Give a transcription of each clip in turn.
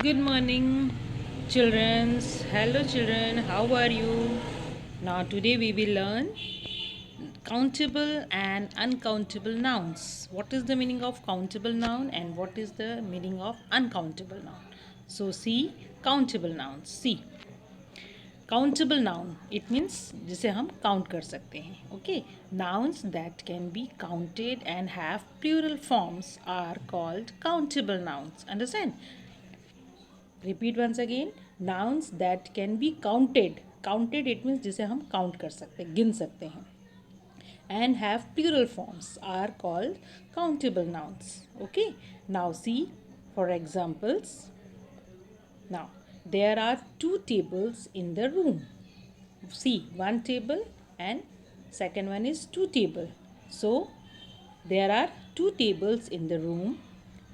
Good morning, children. Hello, children. How are you? Now, today we will learn countable and uncountable nouns. What is the meaning of countable noun and what is the meaning of uncountable noun? So, see countable nouns. See countable noun. It means जिसे हम count कर सकते हैं. Okay. Nouns that can be counted and have plural forms are called countable nouns. Understand? Repeat once again. Nouns that can be counted. Counted it means जिसे हम count कर सकते हैं, गिन सकते हैं. And have plural forms are called countable nouns. Okay. Now see for examples. Now there are two tables in the room. See one table and second one is two table. So there are two tables in the room.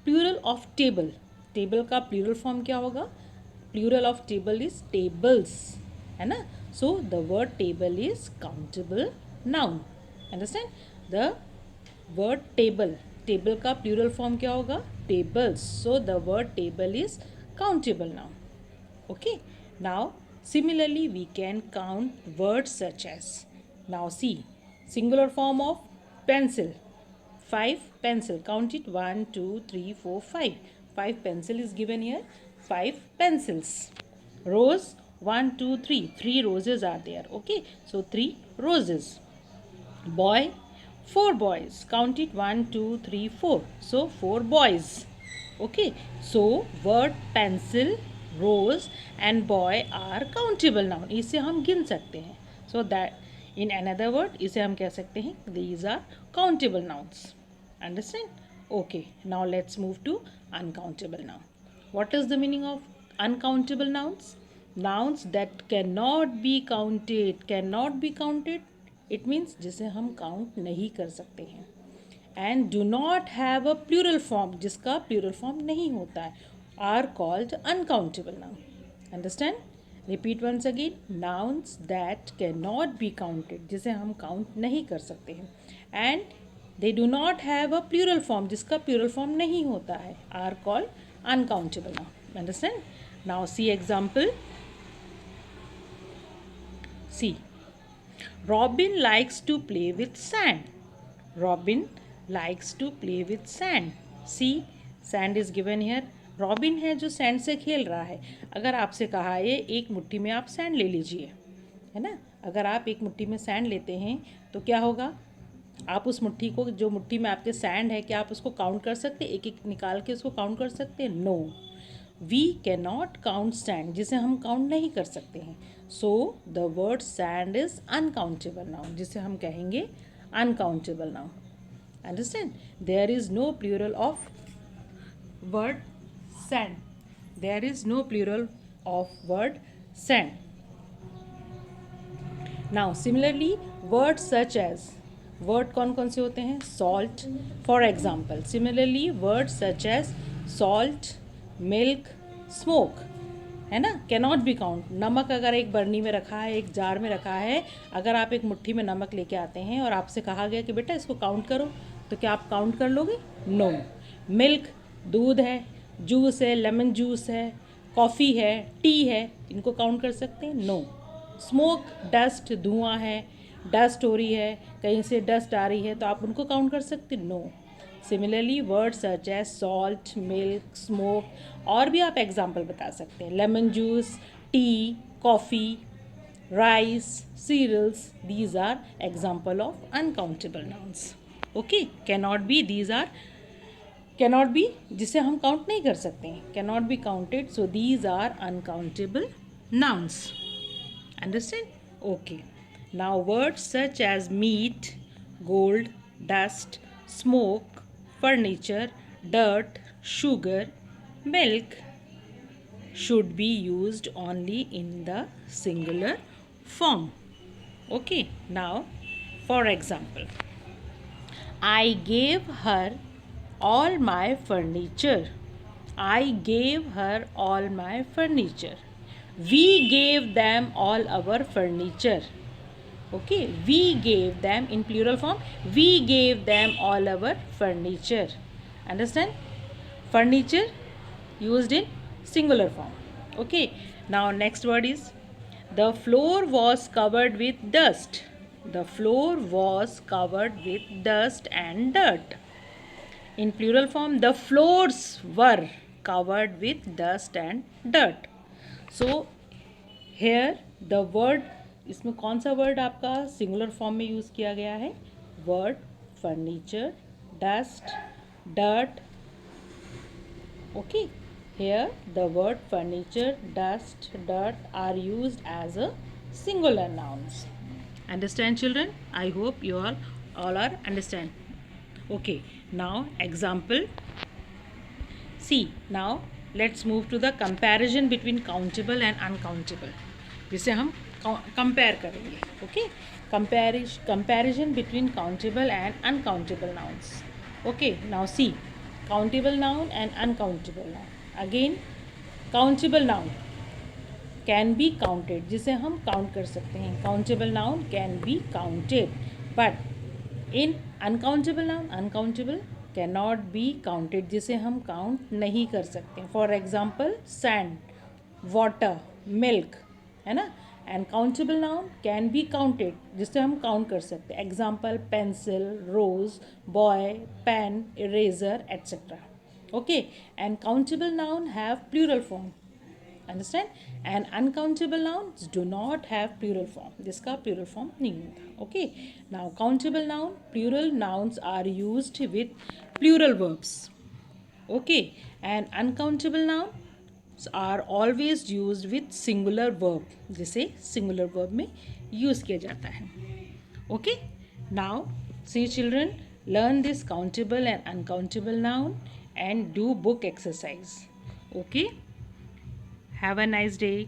Plural of table. Table का plural form क्या होगा? Plural of table is tables, है ना? So the word table is countable noun. Understand? The word table, table का plural form क्या होगा? Tables. So the word table is countable noun. Okay. Now similarly we can count words such as, now see singular form of pencil. 5 pencil. Count it. 1 2 3 4 5. 5 pencil is given here. 5 pencils. Rose. 1 2 3. 3 roses are there. Okay. So 3 roses. Boy. 4 boys. Count it. 1 2 3 4. So 4 boys. Okay. So word pencil, rose and boy are countable noun. इसे हम गिन सकते हैं. So that in another word इसे हम कह सकते हैं these are countable nouns. Understand? Okay. Now let's move to uncountable noun. What is the meaning of uncountable nouns? Nouns that cannot be counted. Cannot be counted. It means जिसे हम count नहीं कर सकते हैं. And do not have a plural form, जिसका plural form नहीं होता है, are called uncountable noun. Understand? Repeat once again. Nouns that cannot be counted, जिसे हम count नहीं कर सकते हैं, and they do not have a plural form, जिसका plural form नहीं होता है, are called uncountable noun. Understand? Now see example. See, Robin likes to play with sand. Robin likes to play with sand. See, sand is given here. Robin है जो sand से खेल रहा है. अगर आपसे कहा है एक मुट्ठी में आप सैंड ले लीजिए, है ना? अगर आप एक मुट्ठी में सैंड लेते हैं तो क्या होगा? आप उस मुट्ठी को, जो मुट्ठी में आपके सैंड है, क्या आप उसको काउंट कर सकते हैं? एक एक निकाल के उसको काउंट कर सकते हैं? No. We can not count sand, जिसे हम काउंट नहीं कर सकते हैं. So the word sand is uncountable noun, जिसे हम कहेंगे uncountable noun. Understand? There is no plural of word sand. There is no plural of word sand. Now similarly words such as, word कौन कौन से होते हैं? Salt. For example, similarly words such as salt, milk, smoke, है ना? Cannot be count. नमक अगर एक बर्नी में रखा है, एक जार में रखा है, अगर आप एक मुट्ठी में नमक लेके आते हैं और आपसे कहा गया कि बेटा इसको काउंट करो, तो क्या आप काउंट कर लोगे? नो. मिल्क दूध है, जूस है, लेमन जूस है, कॉफ़ी है, टी है, इनको काउंट कर सकते हैं? नो. स्मोक डस्ट, धुआं है, डस्ट हो रही है, कहीं से डस्ट आ रही है, तो आप उनको काउंट कर सकते? No. Similarly word such as salt, milk, smoke, और भी आप एग्जाम्पल बता सकते हैं. Lemon juice, tea, coffee, rice, cereals, these are example of uncountable nouns. Okay. Cannot be, these are cannot be, जिसे हम काउंट नहीं कर सकते हैं, cannot be counted, so these are uncountable nouns. Understand? Okay. Now words such as meat, gold, dust, smoke, furniture, dirt, sugar, milk should be used only in the singular form. Okay. Now for example, I gave her all my furniture. I gave her all my furniture. We gave them all our furniture. Okay. We gave them in plural form. We gave them all our furniture. Understand? Furniture used in singular form. Okay, now next word is the floor was covered with dust. The floor was covered with dust and dirt. In plural form, the floors were covered with dust and dirt. So here the word, इसमें कौन सा word आपका singular form में use किया गया है? Word furniture, dust, dirt. Okay, here the word furniture, dust, dirt are used as a singular nouns. Understand, children? I hope you all are understand. Okay, now example. See, now let's move to the comparison between countable and uncountable. जिसे हम compare करेंगे. Okay, comparison between countable and uncountable nouns. Okay, now see, countable noun and uncountable noun. Again, countable noun can be counted, जिसे हम count कर सकते हैं. Countable noun can be counted, but in uncountable cannot be counted, जिसे हम count नहीं कर सकते. For example, sand, water, milk, है ना. And countable noun can be counted, जिससे हम काउंट कर सकते हैं. Example, pencil, rose, boy, pen, eraser, etcetera. Okay, and countable noun have plural form. Understand? And uncountable nouns do not have plural form, जिसका plural form नहीं होता. Okay, now countable noun, plural nouns are used with plural verbs. Okay, and uncountable noun are always use with singular verb, जिसे singular verb में use किया जाता है. Okay, now see children, learn this countable and uncountable noun and do book exercise. Okay, have a nice day.